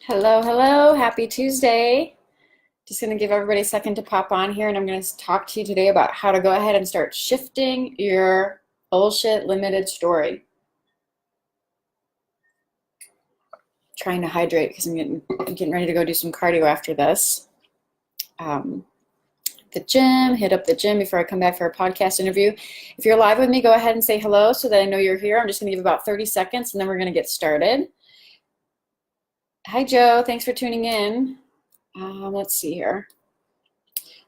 Hello, hello. Happy Tuesday. Just going to give everybody a second to pop on here, and I'm going to talk to you today about how to go ahead and start shifting your bullshit limited story. Trying to hydrate because I'm getting ready to go do some cardio after this. The gym, hit up the gym before I come back for a podcast interview. If you're live with me, go ahead and say hello so that I know you're here. I'm just going to give about 30 seconds, and then we're going to get started. Hi, Joe. Thanks for tuning in. Let's see here.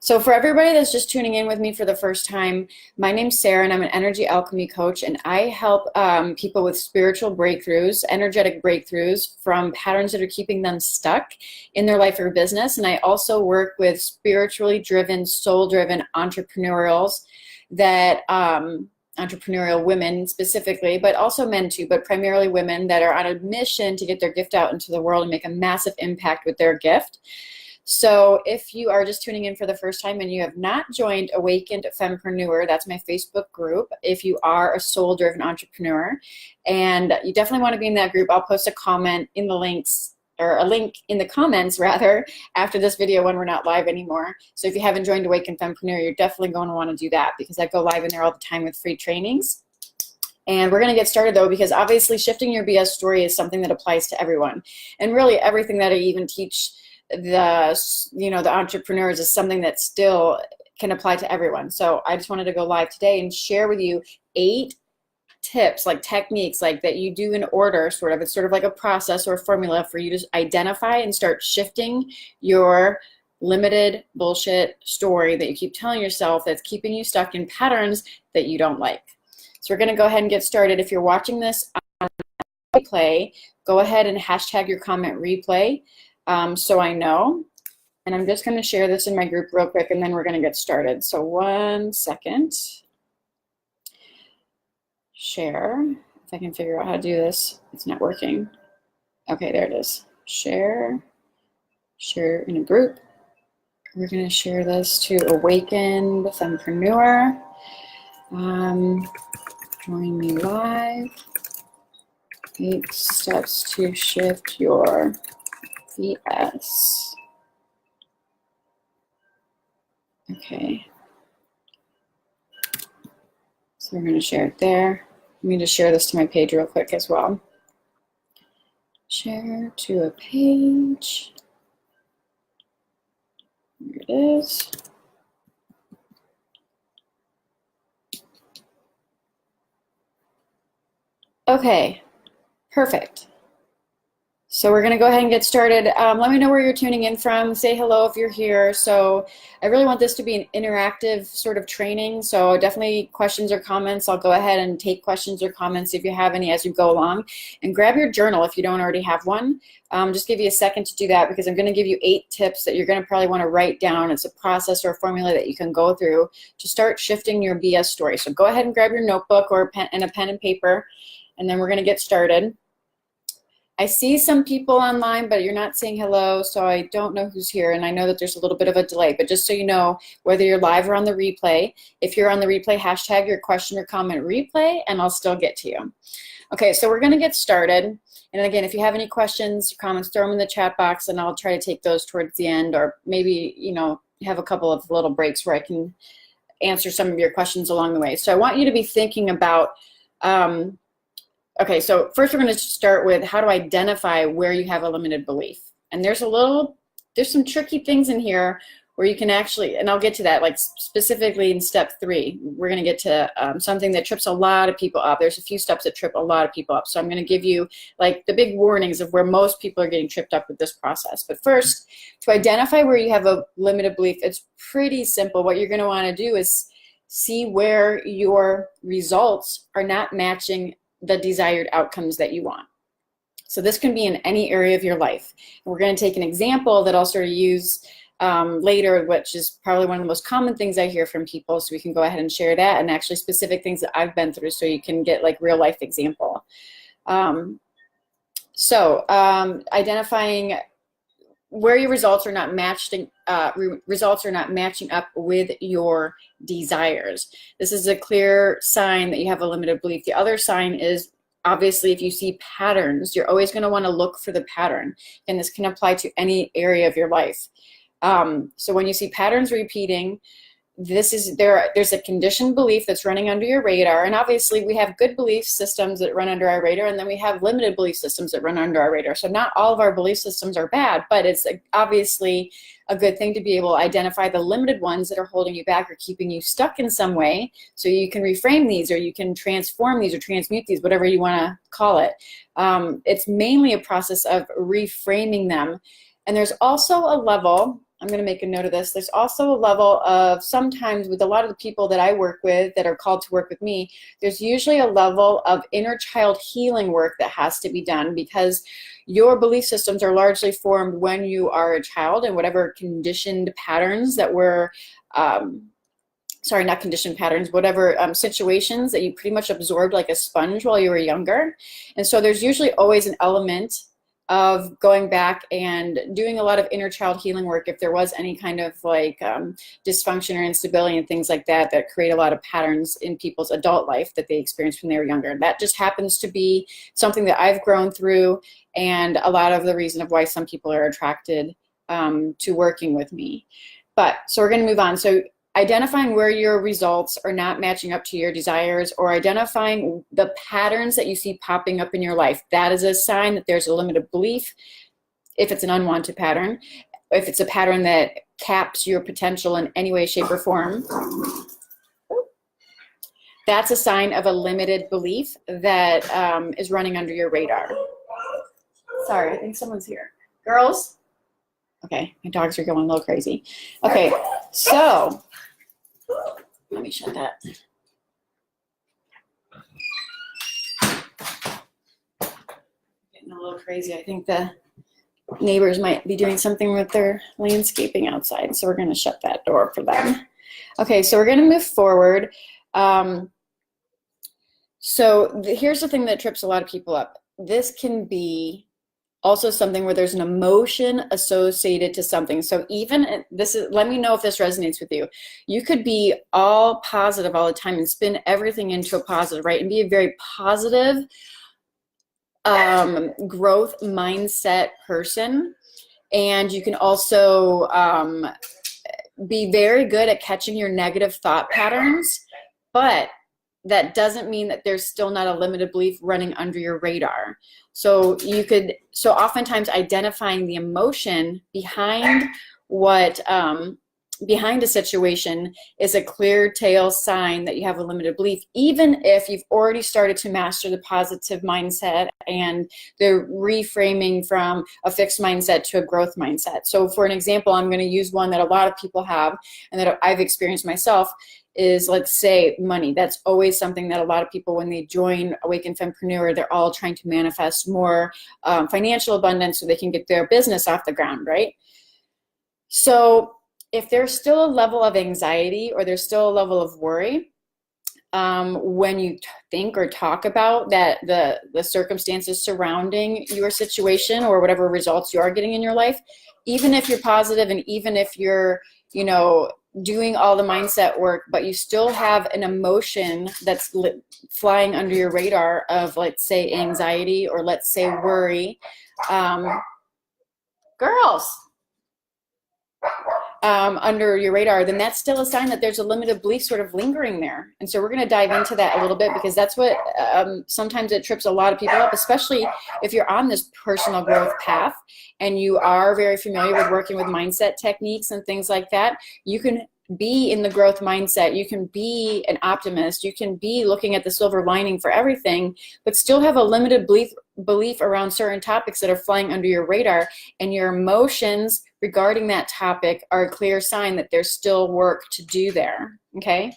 So for everybody that's just tuning in with me for the first time, my name's Sarah, and I'm an energy alchemy coach, and I help people with spiritual breakthroughs, energetic breakthroughs from patterns that are keeping them stuck in their life or business. And I also work with spiritually driven, soul-driven entrepreneurials that entrepreneurial women specifically, but also men too, but primarily women that are on a mission to get their gift out into the world and make a massive impact with their gift. So if you are just tuning in for the first time and you have not joined Awakened Fempreneur, that's my Facebook group. If you are a soul-driven entrepreneur and you definitely want to be in that group, I'll post a comment in the links, or a link in the comments rather, after this video when we're not live anymore. So if you haven't joined Awakened Fempreneur, you're definitely going to want to do that because I go live in there all the time with free trainings. And we're going to get started though, because obviously shifting your BS story is something that applies to everyone. And really everything that I even teach the entrepreneurs is something that still can apply to everyone. So I just wanted to go live today and share with you 8 tips, like techniques, like that you do in order, sort of. It's sort of like a process or a formula for you to identify and start shifting your limited bullshit story that you keep telling yourself that's keeping you stuck in patterns that you don't like. So we're going to go ahead and get started. If you're watching this on replay, go ahead and hashtag your comment replay so I know. And I'm just going to share this in my group real quick, and then we're going to get started. So 1 second. Share, if I can figure out how to do this. It's not working. Okay, there it is. Share in a group. We're going to share this to Awaken the Fempreneur. Join me live. 8 steps to shift your VS. Okay. So we're going to share it there. Let me just share this to my page real quick as well. Share to a page. Here it is. Okay, perfect. So we're going to go ahead and get started. Let me know where you're tuning in from. Say hello if you're here. So I really want this to be an interactive sort of training. So definitely questions or comments. I'll go ahead and take questions or comments if you have any as you go along. And grab your journal if you don't already have one. Just give you a second to do that because I'm going to give you 8 tips that you're going to probably want to write down. It's a process or a formula that you can go through to start shifting your BS story. So go ahead and grab your notebook or a pen and paper, and then we're going to get started. I see some people online, but you're not saying hello, so I don't know who's here, and I know that there's a little bit of a delay, but just so you know, whether you're live or on the replay, if you're on the replay, hashtag your question or comment replay, and I'll still get to you. Okay, so we're going to get started, and again, if you have any questions or comments, throw them in the chat box, and I'll try to take those towards the end, or maybe, have a couple of little breaks where I can answer some of your questions along the way. So I want you to be thinking about okay, so first we're going to start with how to identify where you have a limited belief. And there's some tricky things in here where you can actually, and I'll get to that, like specifically in step 3, we're going to get to something that trips a lot of people up. There's a few steps that trip a lot of people up. So I'm going to give you like the big warnings of where most people are getting tripped up with this process. But first, to identify where you have a limited belief, it's pretty simple. What you're going to want to do is see where your results are not matching the desired outcomes that you want. So this can be in any area of your life. And we're going to take an example that I'll sort of use later, which is probably one of the most common things I hear from people. So we can go ahead and share that, and actually specific things that I've been through so you can get like real life example. Identifying where your results are not matching up with your desires. This is a clear sign that you have a limited belief. The other sign is obviously, if you see patterns, you're always going to want to look for the pattern. And this can apply to any area of your life. So when you see patterns repeating, there's a conditioned belief that's running under your radar, and obviously we have good belief systems that run under our radar, and then we have limited belief systems that run under our radar. So not all of our belief systems are bad, but it's obviously a good thing to be able to identify the limited ones that are holding you back or keeping you stuck in some way, so you can reframe these, or you can transform these or transmute these, whatever you want to call it. It's mainly a process of reframing them. And there's also a level, I'm going to make a note of this, there's also a level of, sometimes with a lot of the people that I work with that are called to work with me, there's usually a level of inner child healing work that has to be done, because your belief systems are largely formed when you are a child, and whatever conditioned patterns that were, sorry, not conditioned patterns, whatever situations that you pretty much absorbed like a sponge while you were younger. And so there's usually always an element of going back and doing a lot of inner child healing work if there was any kind of like dysfunction or instability and things like that that create a lot of patterns in people's adult life that they experienced when they were younger. That just happens to be something that I've grown through, and a lot of the reason of why some people are attracted to working with me. So we're going to move on. So identifying where your results are not matching up to your desires, or identifying the patterns that you see popping up in your life, that is a sign that there's a limited belief. If it's an unwanted pattern, if it's a pattern that caps your potential in any way, shape, or form, that's a sign of a limited belief that is running under your radar. Sorry, I think someone's here. Girls? Okay, my dogs are going a little crazy. Okay, so let me shut that. Getting a little crazy. I think the neighbors might be doing something with their landscaping outside, so we're going to shut that door for them. Okay, so we're going to move forward. Here's the thing that trips a lot of people up. This can be also something where there's an emotion associated to something. So even this is, let me know if this resonates with you. You could be all positive all the time and spin everything into a positive, right? And be a very positive growth mindset person. And you can also be very good at catching your negative thought patterns, but that doesn't mean that there's still not a limited belief running under your radar. So oftentimes identifying the emotion behind behind a situation is a clear tail sign that you have a limited belief, even if you've already started to master the positive mindset and the reframing from a fixed mindset to a growth mindset. So for an example, I'm going to use one that a lot of people have and that I've experienced myself, is, let's say, money. That's always something that a lot of people, when they join Awakened Fempreneur, they're all trying to manifest more financial abundance so they can get their business off the ground, right? So if there's still a level of anxiety or there's still a level of worry, when you think or talk about that, the circumstances surrounding your situation or whatever results you are getting in your life, even if you're positive and even if you're, doing all the mindset work, but you still have an emotion that's flying under your radar of, let's say, anxiety, or let's say worry, under your radar, then that's still a sign that there's a limited belief sort of lingering there. And so we're going to dive into that a little bit, because that's what sometimes it trips a lot of people up, especially if you're on this personal growth path and you are very familiar with working with mindset techniques and things like that. You can be in the growth mindset, you can be an optimist, you can be looking at the silver lining for everything, but still have a limited belief around certain topics that are flying under your radar, and your emotions regarding that topic are a clear sign that there's still work to do there. Okay.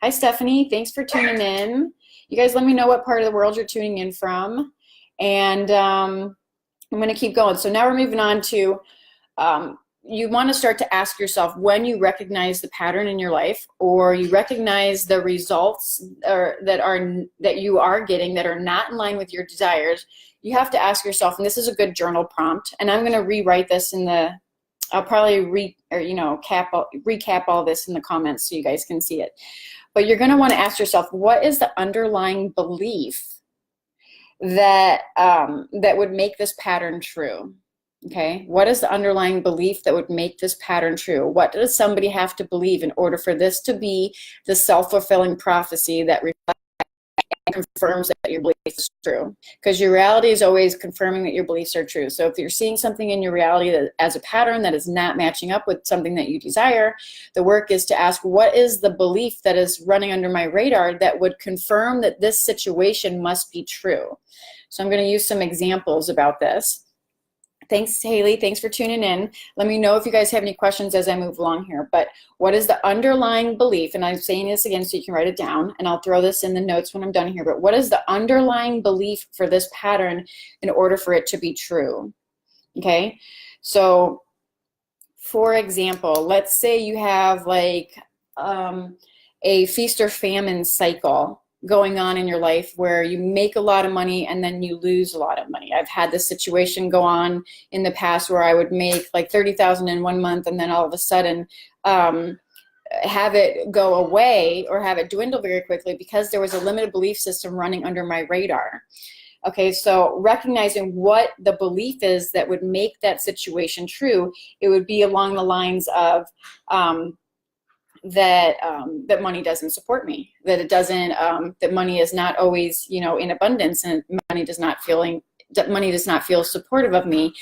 Hi, Stephanie. Thanks for tuning in. You guys, let me know what part of the world you're tuning in from. And I'm going to keep going. So now we're moving on to, you want to start to ask yourself, when you recognize the pattern in your life, or you recognize the results that you are getting that are not in line with your desires, you have to ask yourself, and this is a good journal prompt, and I'm going to rewrite this I'll probably recap all this in the comments so you guys can see it. But you're going to want to ask yourself, what is the underlying belief that that would make this pattern true? Okay, what is the underlying belief that would make this pattern true? What does somebody have to believe in order for this to be the self-fulfilling prophecy that confirms that your belief is true? Because your reality is always confirming that your beliefs are true. So if you're seeing something in your reality that, as a pattern that is not matching up with something that you desire, the work is to ask, what is the belief that is running under my radar that would confirm that this situation must be true? So I'm going to use some examples about this. Thanks, Haley. Thanks for tuning in. Let me know if you guys have any questions as I move along here. But what is the underlying belief? And I'm saying this again so you can write it down, and I'll throw this in the notes when I'm done here. But what is the underlying belief for this pattern in order for it to be true? Okay, so for example, let's say you have like a feast or famine cycle going on in your life where you make a lot of money and then you lose a lot of money. I've had this situation go on in the past where I would make like 30,000 in one month and then all of a sudden have it go away or have it dwindle very quickly because there was a limited belief system running under my radar. Okay, so recognizing what the belief is that would make that situation true, it would be along the lines of that money doesn't support me, that it doesn't, that money is not always, you know, in abundance, and money does not feel supportive of me,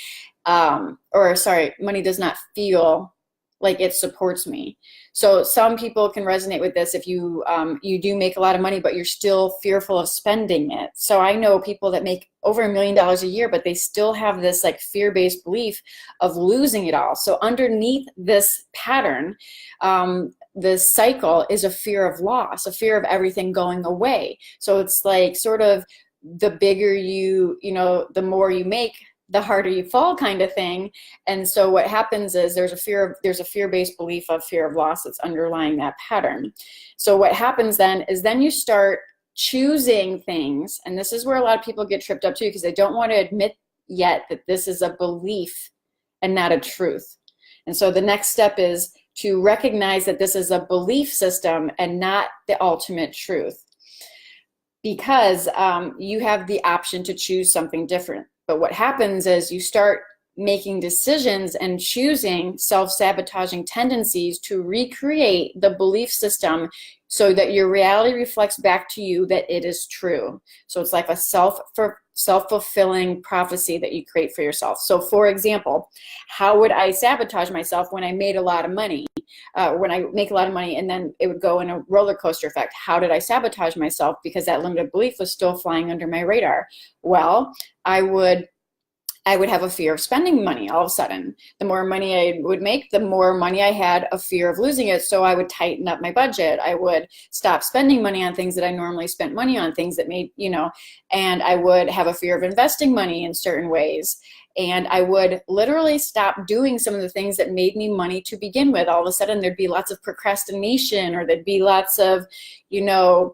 or sorry, money does not feel like it supports me. So some people can resonate with this if you you do make a lot of money, but you're still fearful of spending it. So I know people that make over $1 million a year, but they still have this like fear-based belief of losing it all. So underneath this pattern, this cycle is a fear of loss, a fear of everything going away. So it's like sort of the bigger you know, the more you make, the harder you fall kind of thing. And so what happens is there's a fear-based belief of fear of loss that's underlying that pattern. So what happens then is then you start choosing things, and this is where a lot of people get tripped up too, because they don't want to admit yet that this is a belief and not a truth. And so the next step is to recognize that this is a belief system and not the ultimate truth, because you have the option to choose something different. But what happens is you start making decisions and choosing self-sabotaging tendencies to recreate the belief system so that your reality reflects back to you that it is true. So it's like a self-fulfilling prophecy that you create for yourself. So for example, how would I sabotage myself when I made a lot of money? When I make a lot of money and then it would go in a roller coaster effect. How did I sabotage myself? Because that limited belief was still flying under my radar. Well, I would have a fear of spending money all of a sudden. The more money I would make, the more money I had a fear of losing it. So I would tighten up my budget. I would stop spending money on things that I normally spent money on, things that made, you know, and I would have a fear of investing money in certain ways. And I would literally stop doing some of the things that made me money to begin with. All of a sudden there'd be lots of procrastination, or there'd be lots of, you know,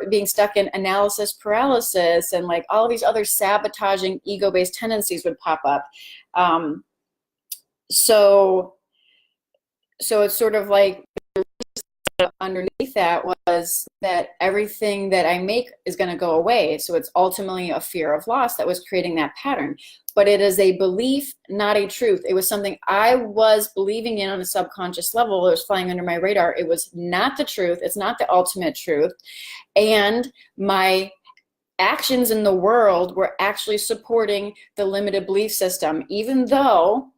being stuck in analysis paralysis, and like all of these other sabotaging ego-based tendencies would pop up. So it's sort of like underneath that was that everything that I make is going to go away. So it's ultimately a fear of loss that was creating that pattern. But it is a belief, not a truth. It was something I was believing in on a subconscious level. It was flying under my radar. It was not the truth. It's not the ultimate truth. And my actions in the world were actually supporting the limited belief system. Even though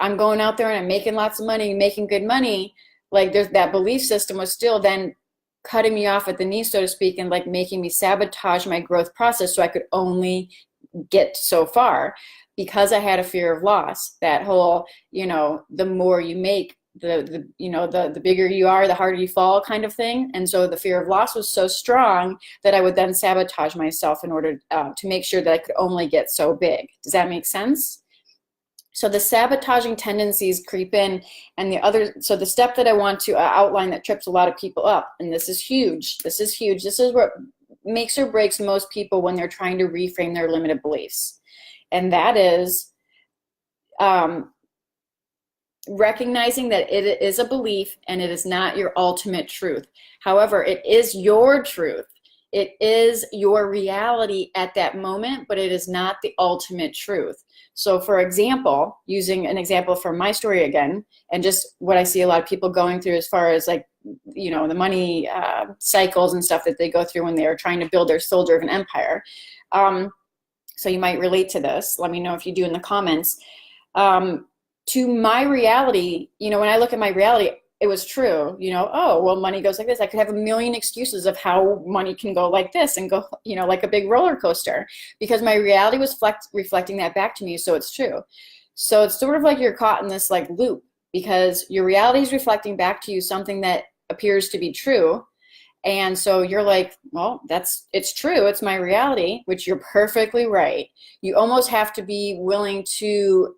I'm going out there and I'm making lots of money, making good money, like that belief system was still then cutting me off at the knees, so to speak, and like making me sabotage my growth process so I could only get so far, because I had a fear of loss. That whole, you know, the more you make, the bigger you are, the harder you fall kind of thing. And so the fear of loss was so strong that I would then sabotage myself in order to make sure that I could only get so big. Does that make sense? So the sabotaging tendencies creep in, and so the step that I want to outline that trips a lot of people up, and this is huge. This is huge. This is what makes or breaks most people when they're trying to reframe their limited beliefs. And that is recognizing that it is a belief and it is not your ultimate truth. However, it is your truth. It is your reality at that moment, but it is not the ultimate truth. So for example, using an example from my story again, and just what I see a lot of people going through as far as like, you know, the money cycles and stuff that they go through when they are trying to build their soul-driven empire. So you might relate to this. Let me know if you do in the comments. To my reality, you know, when I look at my reality, it was true, you know, oh, well, money goes like this. I could have a million excuses of how money can go like this and go, you know, like a big roller coaster, because my reality was reflecting that back to me. So it's true. So it's sort of like you're caught in this like loop, because your reality is reflecting back to you something that appears to be true. And so you're like, well, it's true. It's my reality, which you're perfectly right. You almost have to be willing to,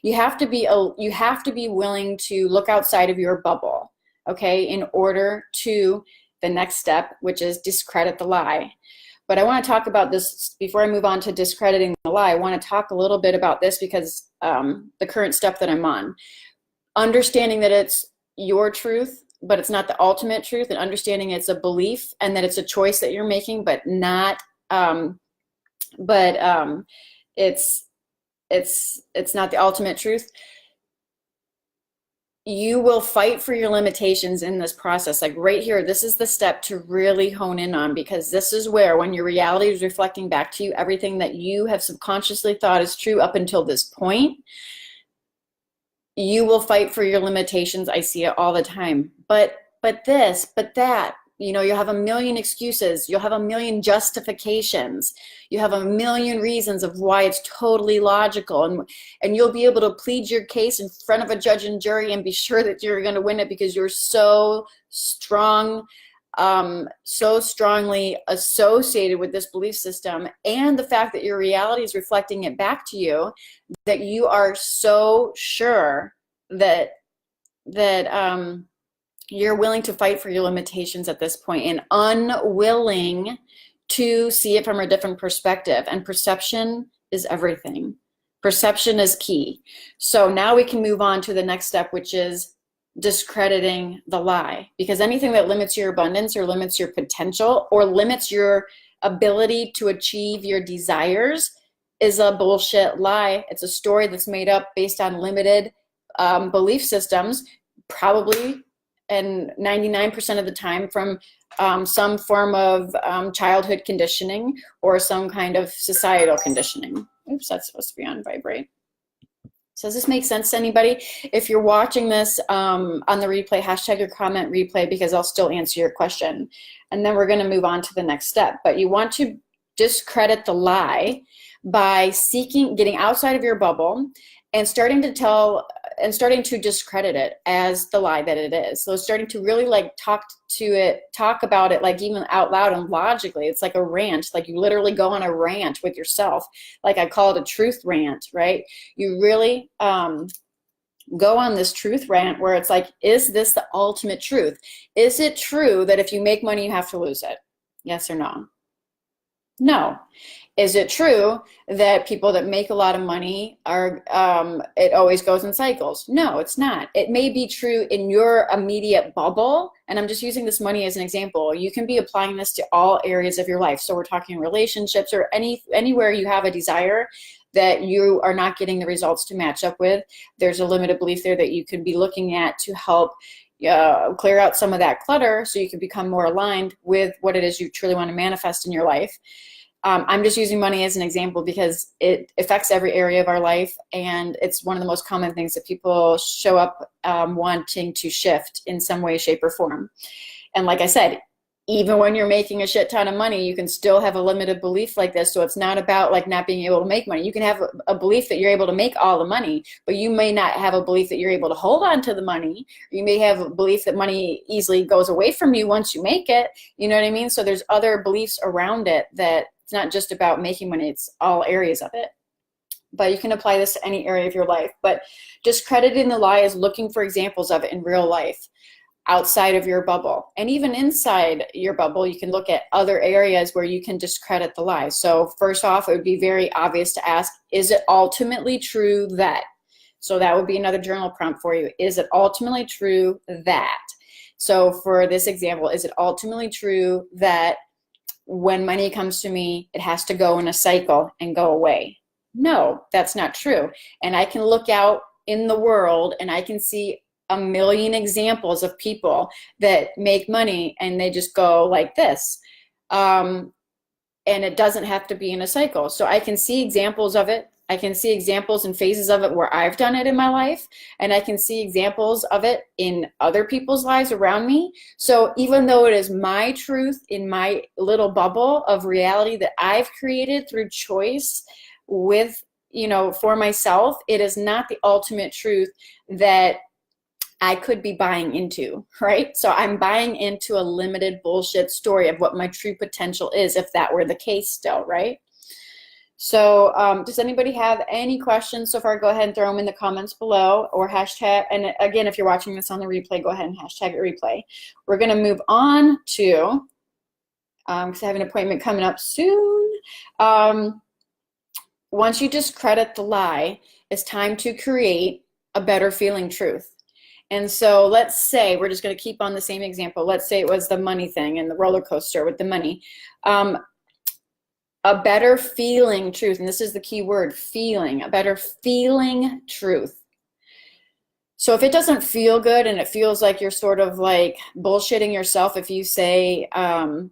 you have to be willing to look outside of your bubble, okay, in order to the next step, which is discredit the lie. But I want to talk about this before I move on to discrediting the lie. I want to talk a little bit about this because the current step that I'm on, understanding that it's your truth, but it's not the ultimate truth, and understanding it's a belief and that it's a choice that you're making, but not, it's not the ultimate truth. You will fight for your limitations in this process. Like right here, this is the step to really hone in on, because this is where, when your reality is reflecting back to you, everything that you have subconsciously thought is true up until this point, you will fight for your limitations. I see it all the time. But this, but that, you know, you'll have a million excuses. You'll have a million justifications. You have a million reasons of why it's totally logical. And you'll be able to plead your case in front of a judge and jury and be sure that you're going to win it, because you're so strong, so strongly associated with this belief system, and the fact that your reality is reflecting it back to you, that you are so sure that you're willing to fight for your limitations at this point, and unwilling to see it from a different perspective. And perception is everything. Perception is key. So now we can move on to the next step, which is discrediting the lie. Because anything that limits your abundance, or limits your potential, or limits your ability to achieve your desires is a bullshit lie. It's a story that's made up based on limited belief systems, probably, and 99% of the time from some form of childhood conditioning or some kind of societal conditioning. Oops, that's supposed to be on vibrate. So does this make sense to anybody? If you're watching this on the replay, hashtag your comment replay, because I'll still answer your question. And then we're going to move on to the next step. But you want to discredit the lie by getting outside of your bubble and starting to discredit it as the lie that it is. So starting to really like talk about it, like even out loud and logically. It's like a rant, like you literally go on a rant with yourself. Like I call it a truth rant, right? You really go on this truth rant where it's like, is this the ultimate truth? Is it true that if you make money, you have to lose it? Yes or no? No. Is it true that people that make a lot of money are, it always goes in cycles? No, it's not. It may be true in your immediate bubble, and I'm just using this money as an example. You can be applying this to all areas of your life. So we're talking relationships, or anywhere you have a desire that you are not getting the results to match up with. There's a limited belief there that you could be looking at to help clear out some of that clutter, so you can become more aligned with what it is you truly want to manifest in your life. I'm just using money as an example because it affects every area of our life, and it's one of the most common things that people show up wanting to shift in some way, shape, or form. And like I said, even when you're making a shit ton of money, you can still have a limited belief like this. So it's not about like not being able to make money. You can have a belief that you're able to make all the money, but you may not have a belief that you're able to hold on to the money. You may have a belief that money easily goes away from you once you make it. You know what I mean? So there's other beliefs around it that it's not just about making money, it's all areas of it. But you can apply this to any area of your life. But discrediting the lie is looking for examples of it in real life, outside of your bubble. And even inside your bubble, you can look at other areas where you can discredit the lie. So first off, it would be very obvious to ask, is it ultimately true that? So that would be another journal prompt for you. Is it ultimately true that? So for this example, is it ultimately true that when money comes to me, it has to go in a cycle and go away. No, that's not true. And I can look out in the world and I can see a million examples of people that make money and they just go like this. And it doesn't have to be in a cycle. So I can see examples of it. I can see examples and phases of it where I've done it in my life, and I can see examples of it in other people's lives around me. So even though it is my truth in my little bubble of reality that I've created through choice with, for myself, it is not the ultimate truth that I could be buying into, right? So I'm buying into a limited bullshit story of what my true potential is, if that were the case still, right? So does anybody have any questions so far? Go ahead and throw them in the comments below, or hashtag, and again, if you're watching this on the replay, go ahead and hashtag it replay. We're gonna move on to, because I have an appointment coming up soon. Once you discredit the lie, it's time to create a better feeling truth. And so let's say, we're just gonna keep on the same example. Let's say it was the money thing and the roller coaster with the money. A better feeling truth, and this is the key word, feeling, a better feeling truth. So if it doesn't feel good and it feels like you're sort of like bullshitting yourself if you say, I'm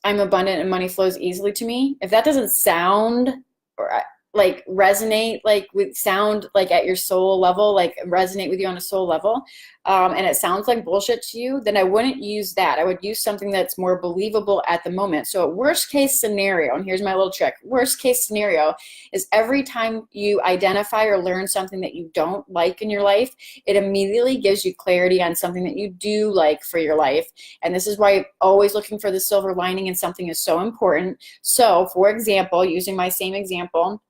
abundant and money flows easily to me, if that doesn't sound or like resonate, like with sound like at your soul level, like resonate with you on a soul level, and it sounds like bullshit to you, then I wouldn't use that. I would use something that's more believable at the moment. So worst case scenario, and here's my little trick, worst case scenario is every time you identify or learn something that you don't like in your life, it immediately gives you clarity on something that you do like for your life. And this is why always looking for the silver lining in something is so important. So for example, using my same example,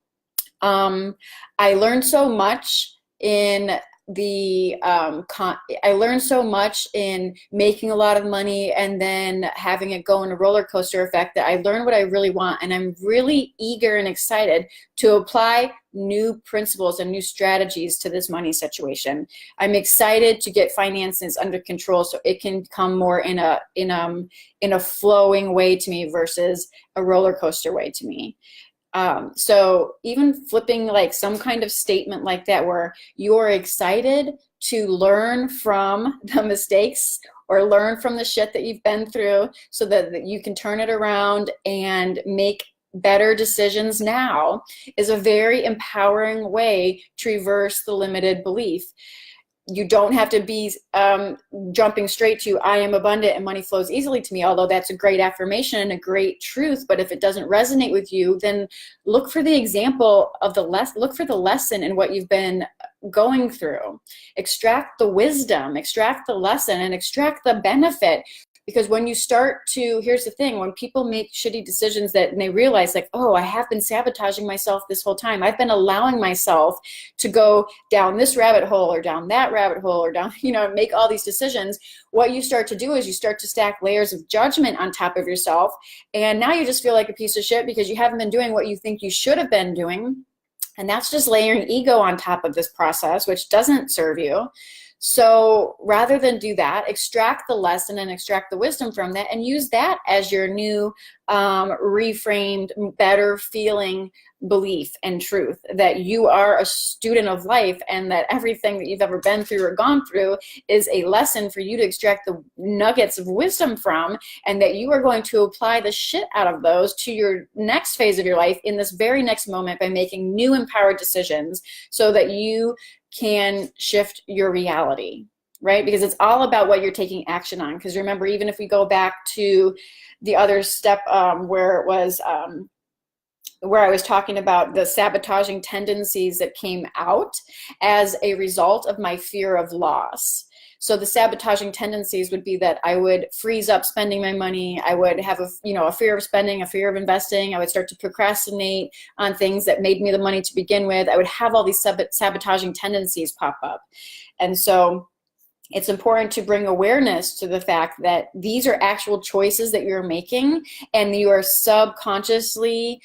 I learned so much in I learned so much in making a lot of money and then having it go in a roller coaster effect that I learned what I really want, and I'm really eager and excited to apply new principles and new strategies to this money situation. I'm excited to get finances under control so it can come more in a flowing way to me versus a roller coaster way to me. So even flipping like some kind of statement like that where you're excited to learn from the mistakes or learn from the shit that you've been through so that you can turn it around and make better decisions now is a very empowering way to reverse the limited belief. You don't have to be jumping straight to I am abundant and money flows easily to me, although that's a great affirmation and a great truth. But if it doesn't resonate with you, then look for the example of look for the lesson in what you've been going through. Extract the wisdom, extract the lesson, and extract the benefit. Because when you start to, here's the thing, when people make shitty decisions and they realize like, oh, I have been sabotaging myself this whole time. I've been allowing myself to go down this rabbit hole or down that rabbit hole or down, make all these decisions. What you start to do is you start to stack layers of judgment on top of yourself. And now you just feel like a piece of shit because you haven't been doing what you think you should have been doing. And that's just layering ego on top of this process, which doesn't serve you. So rather than do that, extract the lesson and extract the wisdom from that and use that as your new reframed, better feeling belief and truth that you are a student of life and that everything that you've ever been through or gone through is a lesson for you to extract the nuggets of wisdom from, and that you are going to apply the shit out of those to your next phase of your life in this very next moment by making new empowered decisions so that you can shift your reality, right? Because it's all about what you're taking action on. Because remember, even if we go back to the other step where it was where I was talking about the sabotaging tendencies that came out as a result of my fear of loss. So the sabotaging tendencies would be that I would freeze up spending my money. I would have a fear of spending, a fear of investing. I would start to procrastinate on things that made me the money to begin with. I would have all these sabotaging tendencies pop up. And so it's important to bring awareness to the fact that these are actual choices that you're making, and you are subconsciously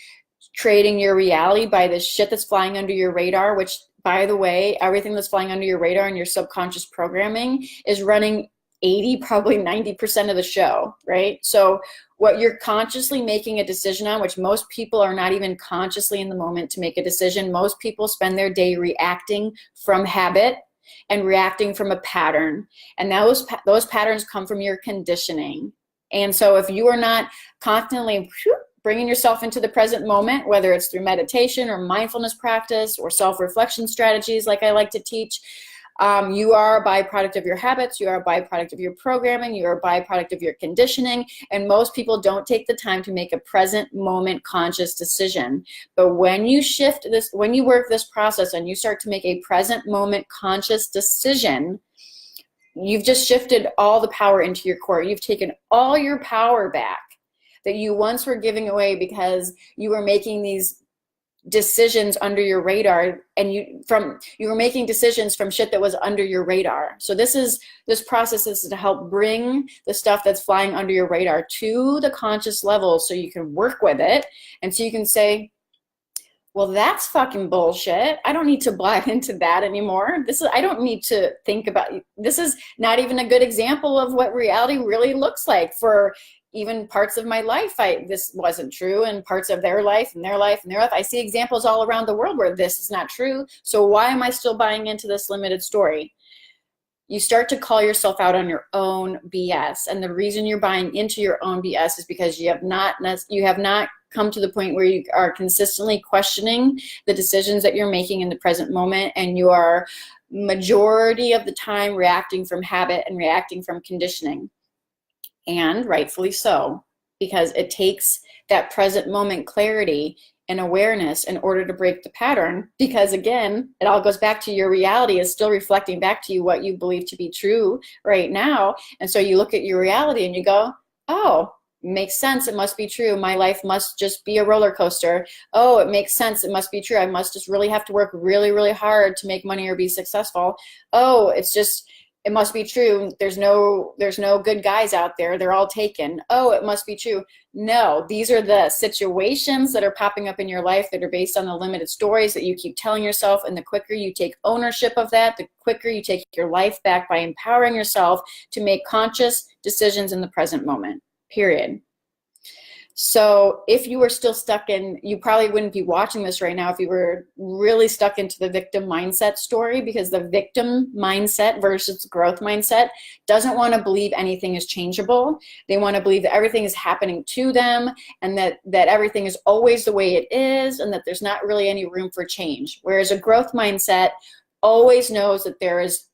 creating your reality by the shit that's flying under your radar, which, by the way, everything that's flying under your radar and your subconscious programming is running 80, probably 90% of the show, right? So what you're consciously making a decision on, which most people are not even consciously in the moment to make a decision. Most people spend their day reacting from habit and reacting from a pattern. And those patterns come from your conditioning. And so if you are not constantly bringing yourself into the present moment, whether it's through meditation or mindfulness practice or self-reflection strategies like I like to teach, you are a byproduct of your habits, you are a byproduct of your programming, you are a byproduct of your conditioning, and most people don't take the time to make a present moment conscious decision. But when you shift this, when you work this process and you start to make a present moment conscious decision, you've just shifted all the power into your core. You've taken all your power back that you once were giving away because you were making these decisions under your radar, and you were making decisions from shit that was under your radar. So this process is to help bring the stuff that's flying under your radar to the conscious level so you can work with it, and so you can say, well, that's fucking bullshit. I don't need to buy into that anymore. I don't need to think about, this is not even a good example of what reality really looks like. For even parts of my life, this wasn't true, and parts of their life and their life and their life. I see examples all around the world where this is not true. So why am I still buying into this limited story? You start to call yourself out on your own BS. And the reason you're buying into your own BS is because you have not come to the point where you are consistently questioning the decisions that you're making in the present moment, and you are majority of the time reacting from habit and reacting from conditioning. And rightfully so, because it takes that present moment clarity and awareness in order to break the pattern. Because again, it all goes back to your reality is still reflecting back to you what you believe to be true right now. And so you look at your reality and you go, oh, makes sense. It must be true. My life must just be a roller coaster. Oh, it makes sense. It must be true. I must just really have to work really, really hard to make money or be successful. Oh, it must be true. There's no good guys out there. They're all taken. Oh, it must be true. No, these are the situations that are popping up in your life that are based on the limited stories that you keep telling yourself. And the quicker you take ownership of that, the quicker you take your life back by empowering yourself to make conscious decisions in the present moment, period. So if you were still stuck you probably wouldn't be watching this right now if you were really stuck into the victim mindset story, because the victim mindset versus growth mindset doesn't want to believe anything is changeable. They want to believe that everything is happening to them, and that everything is always the way it is, and that there's not really any room for change. Whereas a growth mindset always knows that there is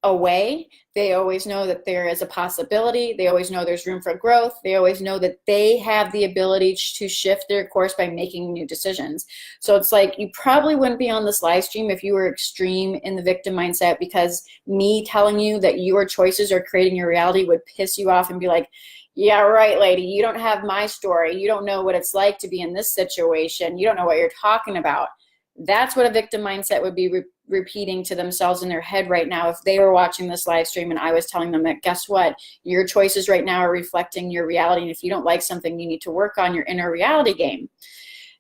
a way. They always know that there is a possibility. They always know there's room for growth. They always know that they have the ability to shift their course by making new decisions. So it's like, you probably wouldn't be on this live stream if you were extreme in the victim mindset, because me telling you that your choices are creating your reality would piss you off and be like, yeah, right, lady, you don't have my story. You don't know what it's like to be in this situation. You don't know what you're talking about. That's what a victim mindset would be repeating to themselves in their head right now if they were watching this live stream and I was telling them that, guess what, your choices right now are reflecting your reality, and if you don't like something, you need to work on your inner reality game.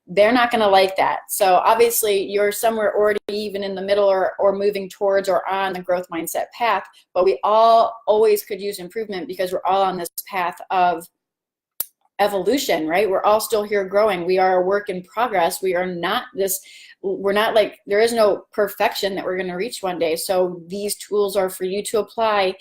They're not going to like that. So obviously you're somewhere already even in the middle or moving towards or on the growth mindset path, but we all always could use improvement because we're all on this path of evolution, right? We're all still here growing. We are a work in progress. We're not like, there is no perfection that we're going to reach one day. So these tools are for you to apply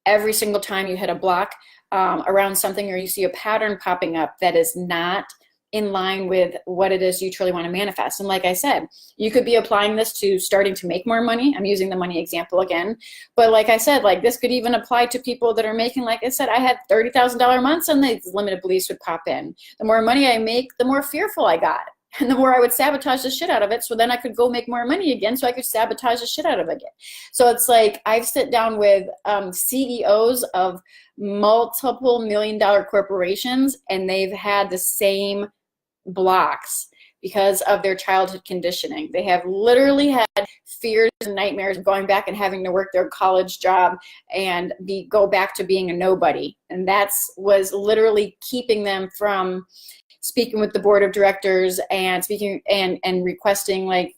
every single time you hit a block around something, or you see a pattern popping up that is not in line with what it is you truly want to manifest. And like I said, you could be applying this to starting to make more money. I'm using the money example again. But like I said, like this could even apply to people that are making, like I said, I had $30,000 months and these limited beliefs would pop in. The more money I make, the more fearful I got. And the more I would sabotage the shit out of it, so then I could go make more money again, so I could sabotage the shit out of it again. So it's like, I've sit down with CEOs of multiple million-dollar corporations, and they've had the same blocks because of their childhood conditioning. They have literally had fears and nightmares of going back and having to work their college job and go back to being a nobody. And was literally keeping them from speaking with the board of directors and speaking and requesting like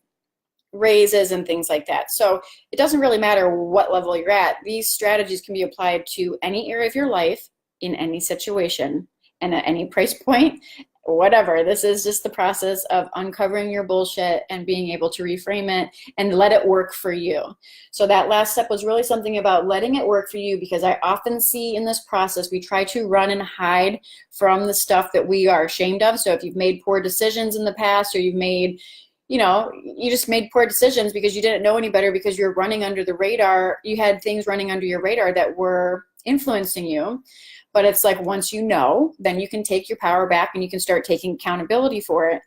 raises and things like that. So it doesn't really matter what level you're at. These strategies can be applied to any area of your life in any situation and at any price point, whatever. This is just the process of uncovering your bullshit and being able to reframe it and let it work for you. So that last step was really something about letting it work for you, because I often see in this process, we try to run and hide from the stuff that we are ashamed of. So if you've made poor decisions in the past, or you've made, you know, you just made poor decisions because you didn't know any better, because you're running under the radar, you had things running under your radar that were influencing you. But it's like, once you know, then you can take your power back and you can start taking accountability for it.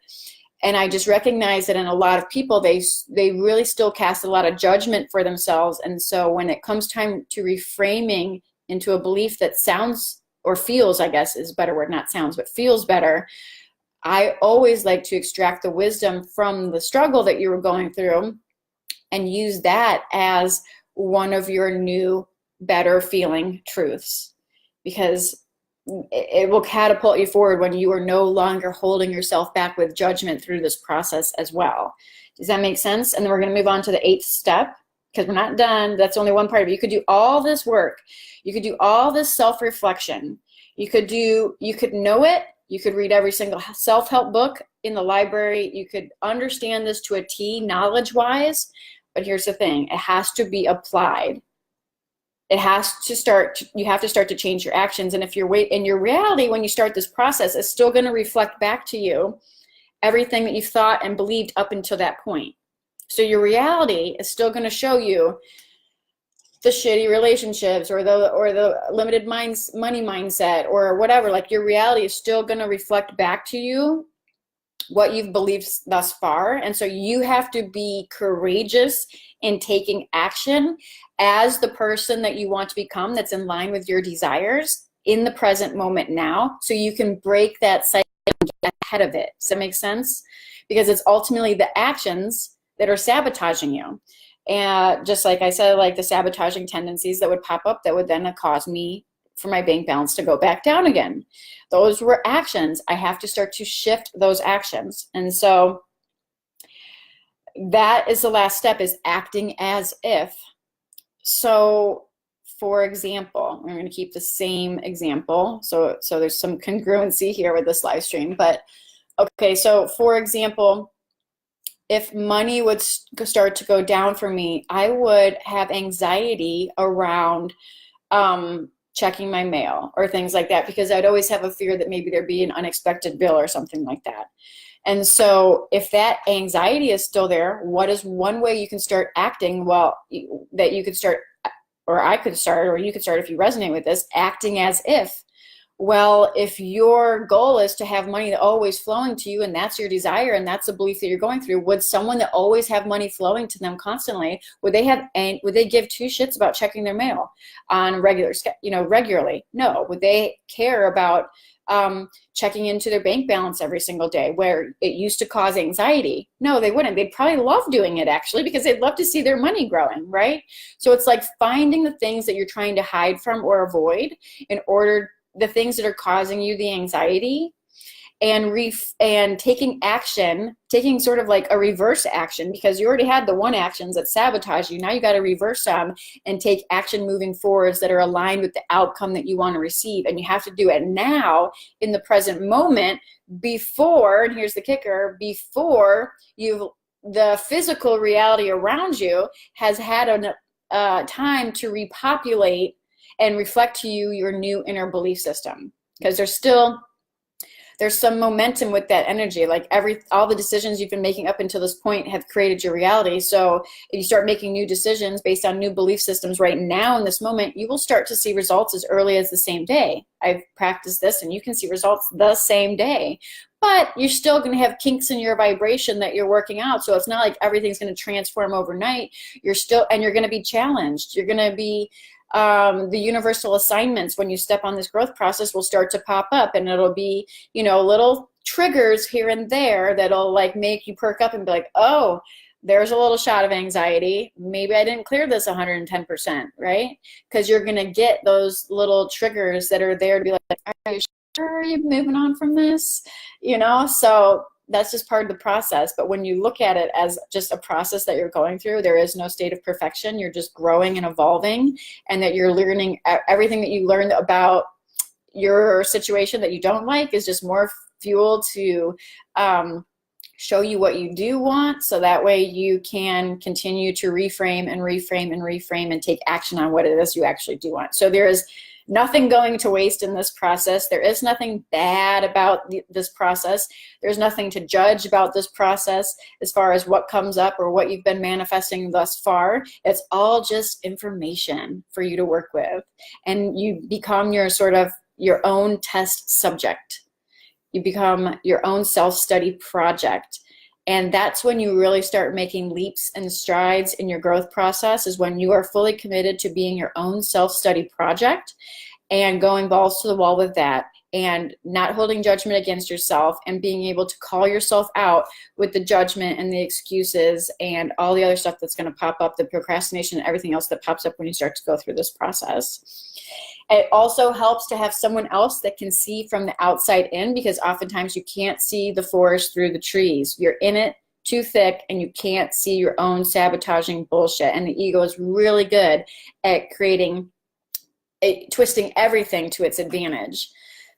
And I just recognize that in a lot of people, they really still cast a lot of judgment for themselves. And so when it comes time to reframing into a belief that sounds, or feels, I guess is a better word, not sounds, but feels better, I always like to extract the wisdom from the struggle that you were going through and use that as one of your new, better feeling truths. Because it will catapult you forward when you are no longer holding yourself back with judgment through this process as well. Does that make sense? And then we're going to move on to the 8th step, because we're not done. That's only one part of it. You could do all this work. You could do all this self-reflection. You could know it. You could read every single self-help book in the library. You could understand this to a T knowledge-wise. But here's the thing. It has to be applied. It has to start, you have to start to change your actions. And if you're in your reality, when you start this process, it's still going to reflect back to you everything that you've thought and believed up until that point. So your reality is still going to show you the shitty relationships, or the limited money mindset, or whatever. Like, your reality is still going to reflect back to you what you've believed thus far. And so you have to be courageous in taking action as the person that you want to become, that's in line with your desires in the present moment now, so you can break that cycle and get ahead of it. Does that make sense? Because it's ultimately the actions that are sabotaging you. And just like I said, like the sabotaging tendencies that would pop up that would then cause me for my bank balance to go back down again. Those were actions. I have to start to shift those actions. And so that is the last step, is acting as if. So for example, I'm going to keep the same example. So there's some congruency here with this live stream, but okay. So for example, if money would start to go down for me, I would have anxiety around checking my mail or things like that, because I'd always have a fear that maybe there'd be an unexpected bill or something like that. And so if that anxiety is still there, what is one way you can start acting? Well, that you could start, or I could start, or you could start if you resonate with this, acting as if. Well, if your goal is to have money always flowing to you, and that's your desire, and that's the belief that you're going through, would someone that always have money flowing to them constantly, would they give 2 shits about checking their mail on regularly? No. Would they care about checking into their bank balance every single day, where it used to cause anxiety? No, they wouldn't. They'd probably love doing it, actually, because they'd love to see their money growing, right? So it's like finding the things that you're trying to hide from or avoid, the things that are causing you the anxiety, and taking action, taking sort of like a reverse action, because you already had the one actions that sabotage you. Now you got to reverse them and take action moving forwards that are aligned with the outcome that you want to receive. And you have to do it now in the present moment, before, and here's the kicker, before the physical reality around you has had time to repopulate and reflect to you your new inner belief system. Because there's some momentum with that energy. Like all the decisions you've been making up until this point have created your reality. So if you start making new decisions based on new belief systems right now in this moment, you will start to see results as early as the same day. I've practiced this, and you can see results the same day. But you're still going to have kinks in your vibration that you're working out. So it's not like everything's going to transform overnight. You're going to be challenged. You're going to be the universal assignments when you step on this growth process will start to pop up, and it'll be, little triggers here and there that'll like make you perk up and be like, oh, there's a little shot of anxiety. Maybe I didn't clear this 110%, right? Because you're going to get those little triggers that are there to be like, are you sure you're moving on from this? So that's just part of the process. But when you look at it as just a process that you're going through, there is no state of perfection. You're just growing and evolving, and that you're learning everything that you learned about your situation that you don't like is just more fuel to show you what you do want, so that way you can continue to reframe and reframe and reframe and take action on what it is you actually do want. So there is nothing going to waste in this process. There is nothing bad about this process. There's nothing to judge about this process as far as what comes up or what you've been manifesting thus far. It's all just information for you to work with. And you become your sort of your own test subject. You become your own self-study project. And that's when you really start making leaps and strides in your growth process, is when you are fully committed to being your own self-study project and going balls to the wall with that, and not holding judgment against yourself, and being able to call yourself out with the judgment and the excuses and all the other stuff that's going to pop up, the procrastination and everything else that pops up when you start to go through this process. It also helps to have someone else that can see from the outside in, because oftentimes you can't see the forest through the trees. You're in it too thick and you can't see your own sabotaging bullshit. And the ego is really good at twisting everything to its advantage.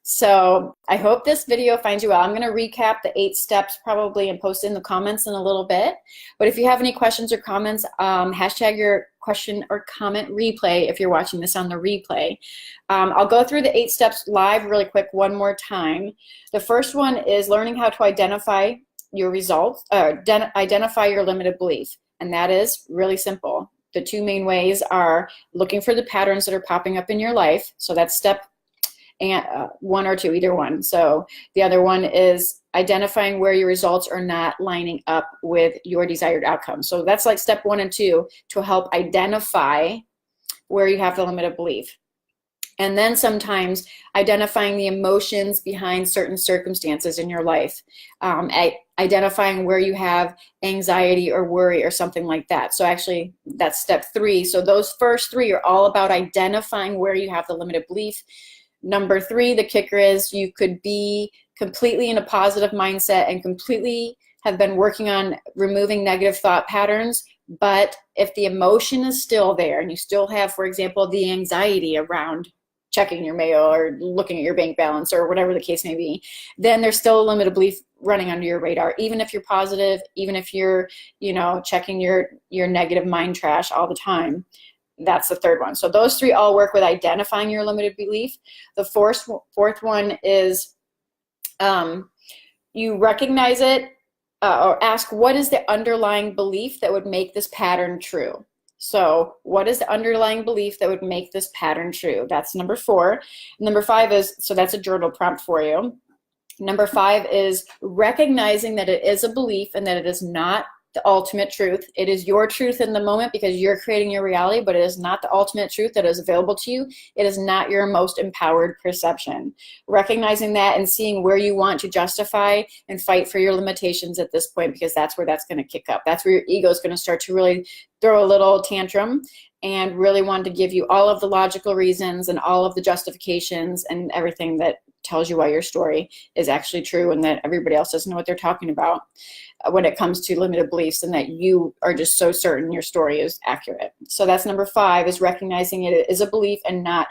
So I hope this video finds you well. I'm going to recap the 8 steps probably and post it in the comments in a little bit. But if you have any questions or comments, hashtag your question or comment replay if you're watching this on the replay. I'll go through the 8 steps live really quick one more time. The first one is learning how to identify your results, identify your limited belief. And that is really simple. The 2 main ways are looking for the patterns that are popping up in your life. So that's step 1 or 2, either one. So the other one is identifying where your results are not lining up with your desired outcome. So that's like step 1 and 2 to help identify where you have the limited belief. And then sometimes identifying the emotions behind certain circumstances in your life, identifying where you have anxiety or worry or something like that. So actually that's step 3. So those first 3 are all about identifying where you have the limited belief. Number 3, the kicker is you could be completely in a positive mindset and completely have been working on removing negative thought patterns, but if the emotion is still there and you still have, for example, the anxiety around checking your mail or looking at your bank balance or whatever the case may be, then there's still a limited belief running under your radar, even if you're positive, even if you're, checking your negative mind trash all the time. That's the third one. So those 3 all work with identifying your limited belief. The fourth one is you recognize it or ask, what is the underlying belief that would make this pattern true? So what is the underlying belief that would make this pattern true? That's number 4. Number 5 is, so that's a journal prompt for you. Number 5 is recognizing that it is a belief and that it is not the ultimate truth. It is your truth in the moment because you're creating your reality, but it is not the ultimate truth that is available to you. It is not your most empowered perception. Recognizing that and seeing where you want to justify and fight for your limitations at this point, because that's where that's going to kick up. That's where your ego is going to start to really throw a little tantrum and really want to give you all of the logical reasons and all of the justifications and everything that tells you why your story is actually true and that everybody else doesn't know what they're talking about when it comes to limited beliefs, and that you are just so certain your story is accurate. So that's number 5, is recognizing it is a belief and not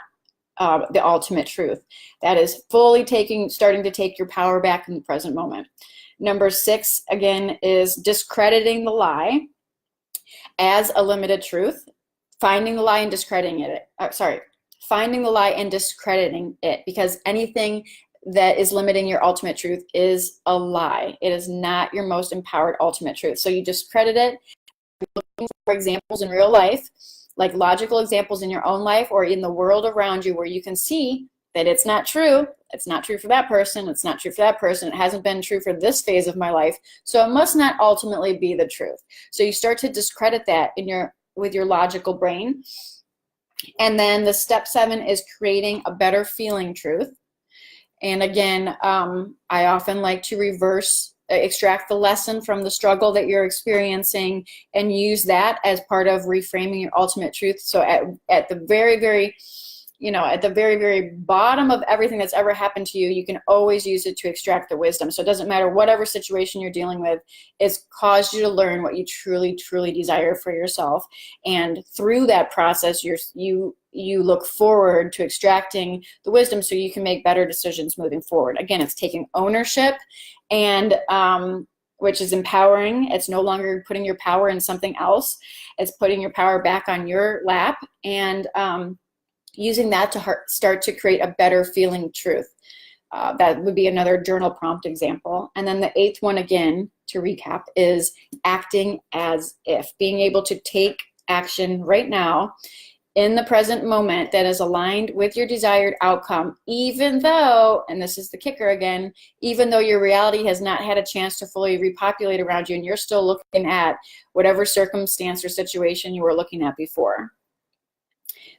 the ultimate truth. That is fully starting to take your power back in the present moment. Number 6, again, is discrediting the lie as a limited truth, finding the lie and discrediting it. Finding the lie and discrediting it, because anything that is limiting your ultimate truth is a lie. It is not your most empowered ultimate truth. So you discredit it. Looking for examples in real life, like logical examples in your own life or in the world around you where you can see that it's not true. It's not true for that person. It's not true for that person. It hasn't been true for this phase of my life. So it must not ultimately be the truth. So you start to discredit that with your logical brain. And then the step 7 is creating a better feeling truth. And again, I often like to extract the lesson from the struggle that you're experiencing and use that as part of reframing your ultimate truth. So at the very, very, at the very, very bottom of everything that's ever happened to you, you can always use it to extract the wisdom. So it doesn't matter whatever situation you're dealing with, it's caused you to learn what you truly, truly desire for yourself. And through that process, you look forward to extracting the wisdom so you can make better decisions moving forward. Again, it's taking ownership, and which is empowering. It's no longer putting your power in something else. It's putting your power back on your lap, and using that to start to create a better feeling truth. That would be another journal prompt example. And then the 8th one, again, to recap, is acting as if. Being able to take action right now in the present moment that is aligned with your desired outcome, even though, and this is the kicker again, even though your reality has not had a chance to fully repopulate around you and you're still looking at whatever circumstance or situation you were looking at before.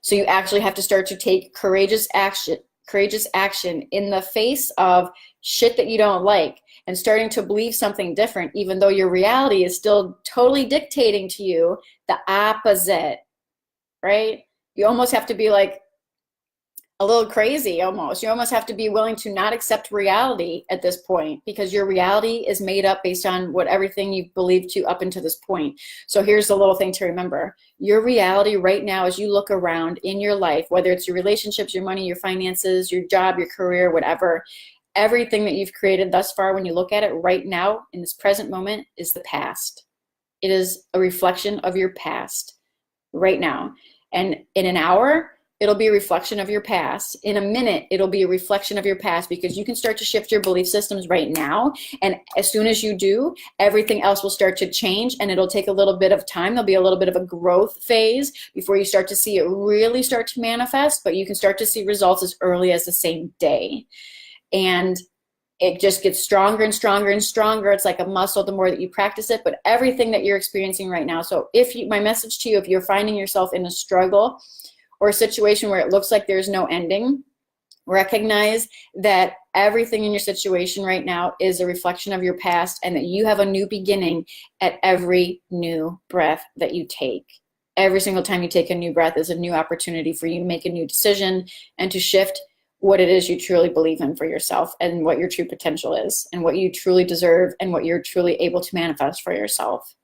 So you actually have to start to take courageous action in the face of shit that you don't like, and starting to believe something different, even though your reality is still totally dictating to you the opposite, right? You almost have to be like a little crazy almost. You almost have to be willing to not accept reality at this point, because your reality is made up based on what everything you've believed to up until this point. So here's the little thing to remember. Your reality right now, as you look around in your life, whether it's your relationships, your money, your finances, your job, your career, whatever, everything that you've created thus far, when you look at it right now in this present moment, is the past. It is a reflection of your past right now. And in an hour, it'll be a reflection of your past. In a minute, it'll be a reflection of your past, because you can start to shift your belief systems right now. And as soon as you do, everything else will start to change, and it'll take a little bit of time. There'll be a little bit of a growth phase before you start to see it really start to manifest, but you can start to see results as early as the same day. And it just gets stronger and stronger and stronger. It's like a muscle the more that you practice it, but everything that you're experiencing right now. So my message to you, if you're finding yourself in a struggle or a situation where it looks like there's no ending, recognize that everything in your situation right now is a reflection of your past, and that you have a new beginning at every new breath that you take. Every single time you take a new breath is a new opportunity for you to make a new decision and to shift what it is you truly believe in for yourself, and what your true potential is, and what you truly deserve, and what you're truly able to manifest for yourself.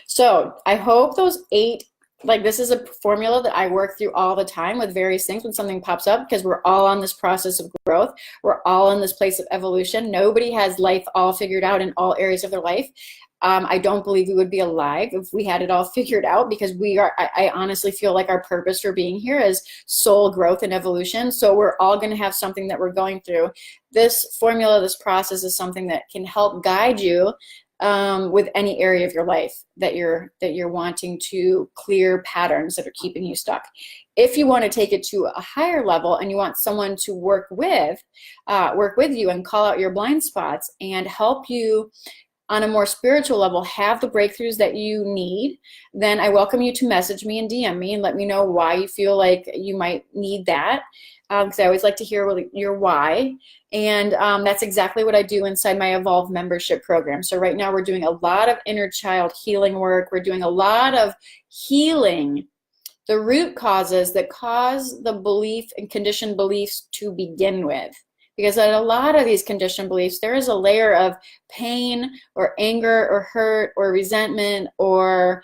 So I hope those 8, this is a formula that I work through all the time with various things when something pops up, because we're all on this process of growth. We're all in this place of evolution. Nobody has life all figured out in all areas of their life. I don't believe we would be alive if we had it all figured out, because I honestly feel like our purpose for being here is soul growth and evolution. So we're all going to have something that we're going through. This formula, this process is something that can help guide you with any area of your life that you're wanting to clear patterns that are keeping you stuck. If you want to take it to a higher level and you want someone to work with you and call out your blind spots and help you on a more spiritual level have the breakthroughs that you need, then I welcome you to message me and DM me and let me know why you feel like you might need that, because I always like to hear your why. And that's exactly what I do inside my Evolve membership program. So right now we're doing a lot of inner child healing work. We're doing a lot of healing the root causes that cause the belief and conditioned beliefs to begin with. Because in a lot of these conditioned beliefs, there is a layer of pain or anger or hurt or resentment or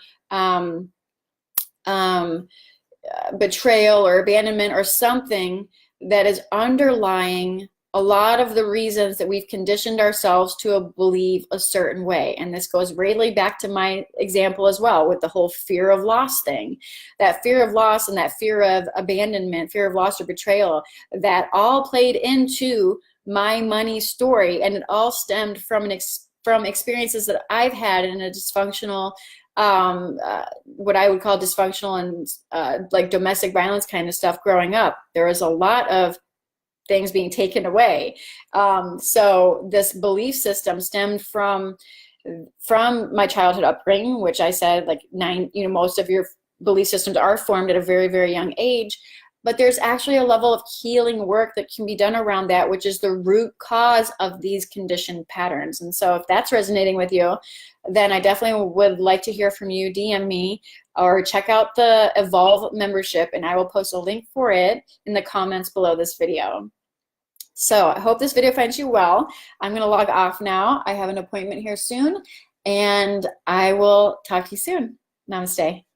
betrayal or abandonment or something that is underlying a lot of the reasons that we've conditioned ourselves to believe a certain way. And this goes really back to my example as well with the whole fear of loss thing. That fear of loss and that fear of abandonment, fear of loss or betrayal, that all played into my money story. And it all stemmed from experiences that I've had in a dysfunctional, what I would call dysfunctional and like domestic violence kind of stuff growing up. There was a lot of things being taken away. So this belief system stemmed from my childhood upbringing, which I said like most of your belief systems are formed at a very, very young age. But there's actually a level of healing work that can be done around that, which is the root cause of these conditioned patterns. And so if that's resonating with you, then I definitely would like to hear from you. DM me or check out the Evolve membership, and I will post a link for it in the comments below this video. So I hope this video finds you well. I'm going to log off now. I have an appointment here soon, and I will talk to you soon. Namaste.